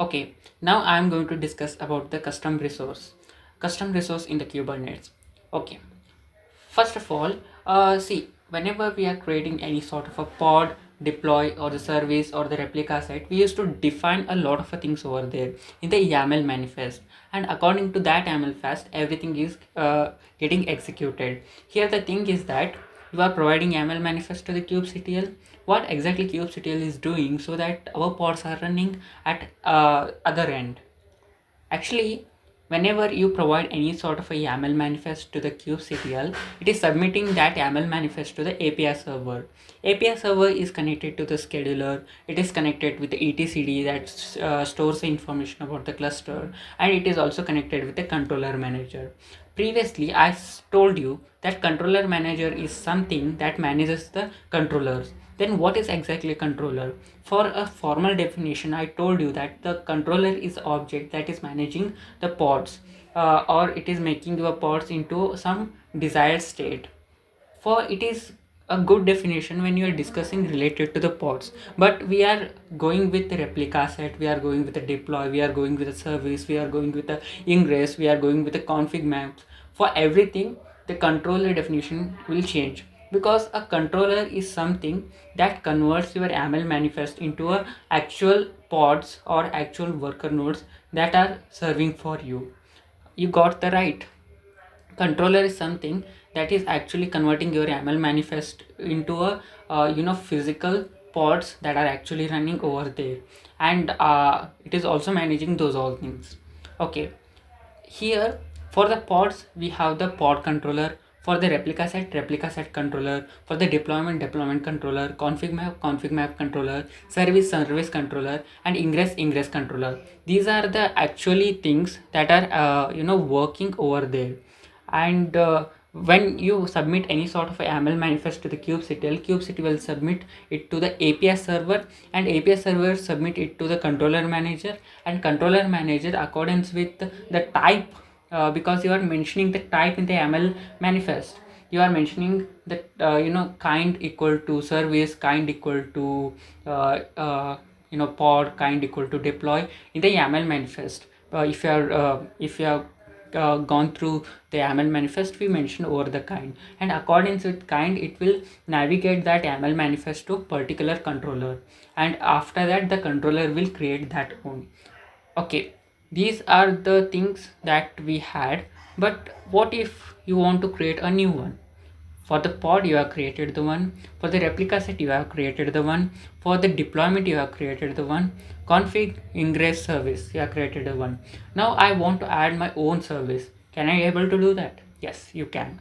Okay, now I'm going to discuss about the custom resource in the Kubernetes. Okay, first of all, see, whenever we are creating any sort of a pod, deploy, or the service or the replica set, we used to define a lot of things over there in the YAML manifest. And according to that YAML manifest, everything is getting executed. Here, the thing is that you are providing YAML manifest to the kubectl. What exactly kubectl is doing so that our pods are running at other end. Actually, whenever you provide any sort of a YAML manifest to the kubectl, it is submitting that YAML manifest to the API server. API server is connected to the scheduler. It is connected with the etcd that stores the information about the cluster, and it is also connected with the controller manager. Previously, told you that controller manager is something that manages the controllers. Then what is exactly a controller? For a formal definition, I told you that the controller is object that is managing the pods, or it is making your pods into some desired state. For it is a good definition when you are discussing related to the pods, but we are going with the replica set, we are going with the deploy, we are going with the service, we are going with the ingress, we are going with the config maps. For everything, the controller definition will change, because a controller is something that converts your YAML manifest into a actual pods or actual worker nodes that are serving for you. You got the right. Controller is something that is actually converting your YAML manifest into a physical pods that are actually running over there, and it is also managing those all things. Okay, here for the pods we have the pod controller, for the replica set controller, for the deployment controller, config map controller, service controller, and ingress controller. These are the actually things that are working over there. And when you submit any sort of a YAML manifest to the kubectl will submit it to the API server, and API server submit it to the controller manager, and controller manager accordance with the type, because you are mentioning the type in the YAML manifest. You are mentioning that kind equal to service, kind equal to pod, kind equal to deploy in the YAML manifest. If you are gone through the YAML manifest, we mentioned over the kind, and according with kind it will navigate that YAML manifest to particular controller, and after that the controller will create that own. Okay, these are the things that we had, but what if you want to create a new one? For the pod you have created the one, for the replica set you have created the one, for the deployment you have created the one, config ingress service you have created the one. Now I want to add my own service. Can I able to do that? Yes, you can.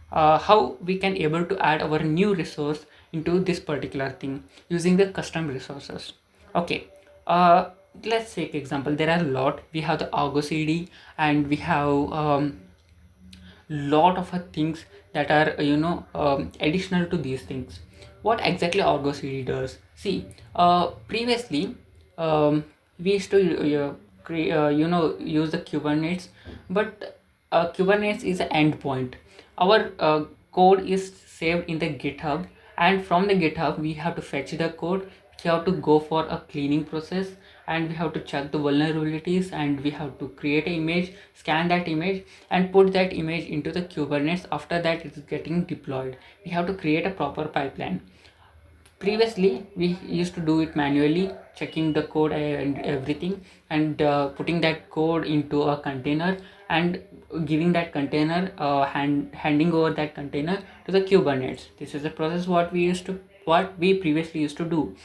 How we can able to add our new resource into this particular thing using the custom resources? Okay, let's take example. There are a lot. We have the argo cd, and we have lot of things that are additional to these things. What exactly argo cd does? See, previously, we used to use the kubernetes, but kubernetes is an endpoint. Our code is saved in the github, and from the github we have to fetch the code. We have to go for a cleaning process, and we have to check the vulnerabilities, and we have to create an image, scan that image, and put that image into the kubernetes. After that it is getting deployed. We have to create a proper pipeline. Previously we used to do it manually, checking the code and everything, and putting that code into a container, and giving that container handing over that container to the kubernetes. This is the process what we previously used to do.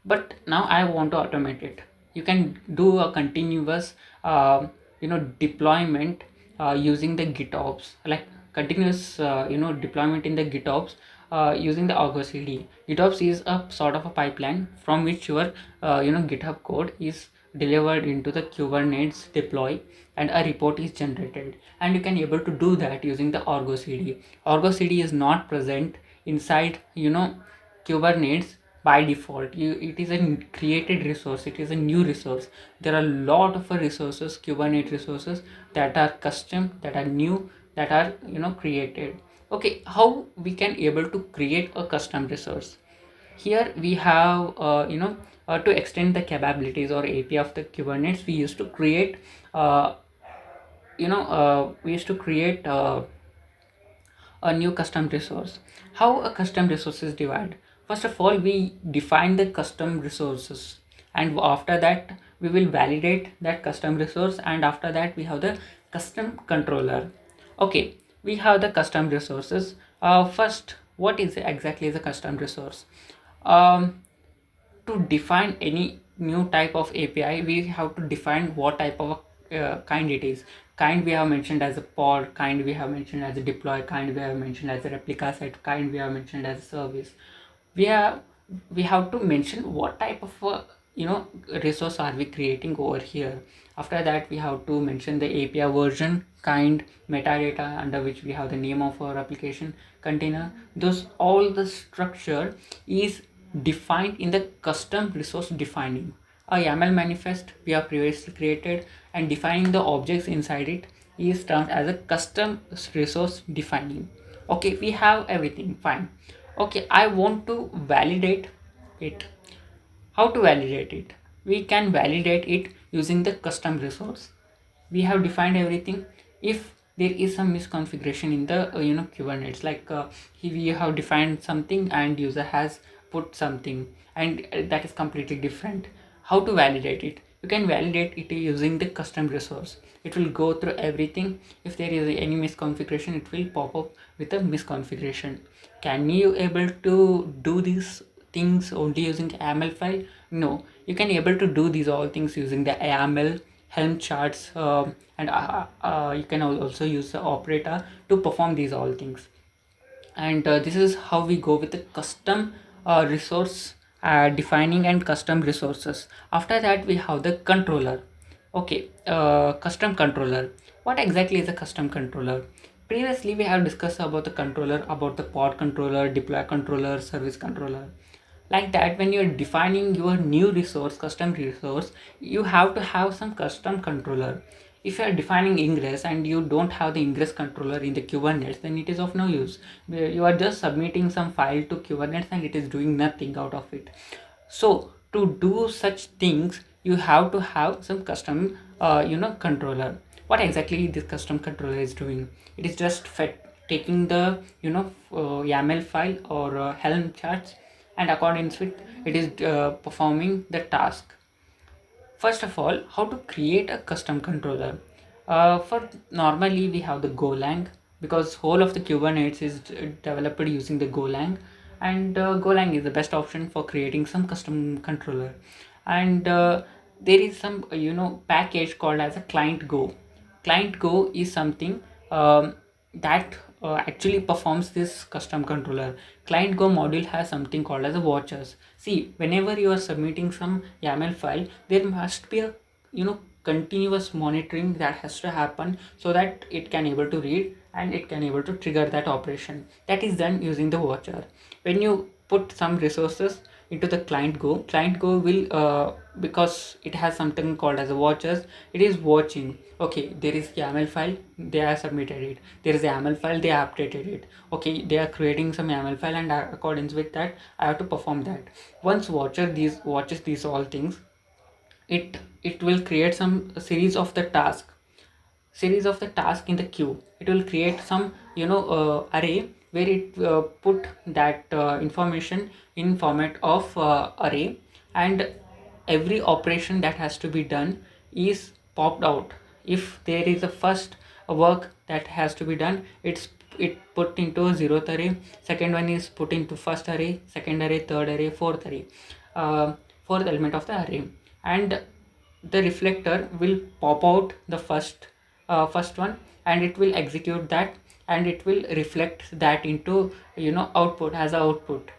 But now I want to automate it. You can do a continuous deployment using the gitops, like continuous deployment in the gitops, using the argo cd. Gitops is a sort of a pipeline from which your github code is delivered into the kubernetes deploy, and a report is generated, and you can able to do that using the argo cd. Argo cd is not present inside kubernetes by default. It is a created resource, it is a new resource. There are a lot of resources, kubernetes resources, that are custom, that are new, that are created. Okay, how we can able to create a custom resource? Here we have to extend the capabilities or API of the Kubernetes, we used to create uh, we used to create a new custom resource. How a custom resource is divided? First of all, we define the custom resources, and after that we will validate that custom resource, and after that we have the custom controller. Okay, we have the custom resources. First, what is exactly the custom resource? To define any new type of API, we have to define what type of kind it is. Kind we have mentioned as a pod, kind we have mentioned as a deploy, kind we have mentioned as a replica set, kind we have mentioned as a service. We have we have to mention what type of resource are we creating over here. After that, we have to mention the API version, kind, metadata under which we have the name of our application, container. Those all the structure is defined in the custom resource defining. A YAML manifest we have previously created and defining the objects inside it is termed as a custom resource defining. Okay, we have everything fine. Okay, I want to validate it. How to validate it? We can validate it using the custom resource. We have defined everything. If there is some misconfiguration in the Kubernetes, like we have defined something and user has put something, and that is completely different. How to validate it? You can validate it using the custom resource. It will go through everything. If there is any misconfiguration, it will pop up with a misconfiguration. Can you able to do these things only using YAML file? No, you can able to do these all things using the YAML, Helm charts, and you can also use the operator to perform these all things. And this is how we go with the custom resource defining and custom resources. After that, we have the controller. Okay, custom controller. What exactly is a custom controller? Previously we have discussed about the controller, about the pod controller, deploy controller, service controller. Like that, when you're defining your new resource, custom resource, you have to have some custom controller. If you are defining ingress and you don't have the ingress controller in the Kubernetes, then it is of no use. You are just submitting some file to Kubernetes and it is doing nothing out of it. So to do such things, you have to have some custom controller. What exactly this custom controller is doing? It is just taking the YAML file or Helm charts, and according to it, it is performing the task. First of all, how to create a custom controller? For normally we have the Golang, because whole of the Kubernetes is developed using the Golang, and Golang is the best option for creating some custom controller. And there is some package called as a client Go. Client Go is something that actually performs this custom controller. Client Go module has something called as a watchers. See, whenever you are submitting some YAML file, there must be a continuous monitoring that has to happen so that it can able to read and it can able to trigger that operation. That is done using the watcher. When you put some resources into the client Go will because it has something called as a watchers, it is watching. Okay, there is YAML file, they have submitted it. There is a YAML file, they have updated it. Okay, they are creating some YAML file, and according with that I have to perform that. Once watches these all things, it will create some series of the task in the queue. It will create some array where it put that information in format of array, and every operation that has to be done is popped out. If there is a first work that has to be done, it put into a zeroth array. Second one is put into first array, second array, third array, fourth array, uh, fourth element of the array. And the reflector will pop out the first one, and it will execute that, and it will reflect that into output as a output.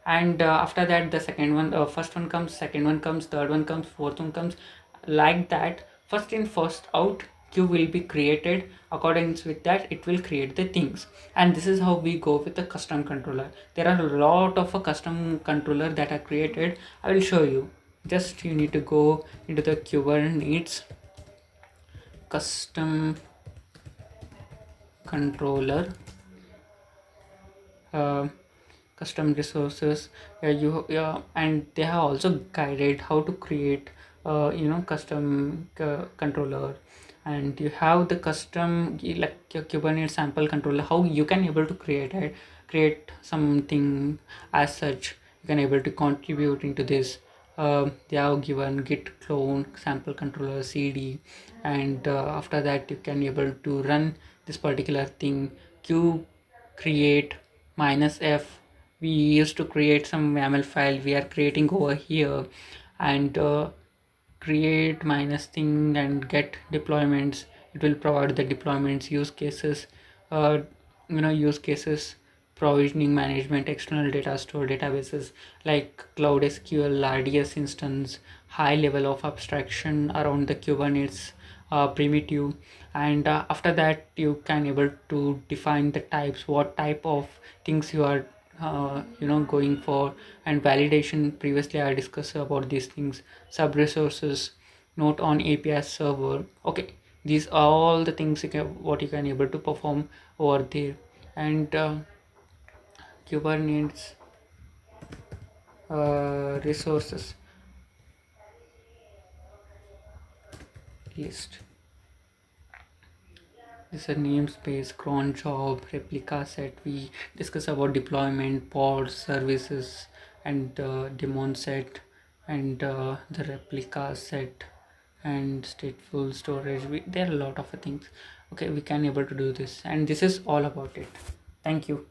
And after that, the second one first one comes, second one comes, third one comes, fourth one comes. Like that, first in first out queue will be created. According with that, it will create the things. And this is how we go with the custom controller. There are a lot of a custom controller that are created. I will show you. Just you need to go into the Kubernetes custom controller, uh, custom resources. And they have also guided how to create custom controller. And you have the custom like your Kubernetes sample controller, how you can able to create something as such. You can able to contribute into this. They have given git clone sample controller cd, and after that you can able to run this particular thing. Q create -f, we used to create some YAML file we are creating over here, and create minus thing and get deployments. It will provide the deployments, use cases, uh, use cases, provisioning management, external data store databases like cloud SQL, RDS instance, high level of abstraction around the Kubernetes primitive. And after that you can able to define the types, what type of things you are going for. And validation, previously I discussed about these things. Sub resources, note on API server. Okay, these are all the things what you can able to perform over there. And Kubernetes resources list. This is a namespace, cron job, replica set. We discuss about deployment, pods, services, and daemon set, and the replica set, and stateful storage. There are a lot of things. Okay, we can able to do this, and this is all about it. Thank you.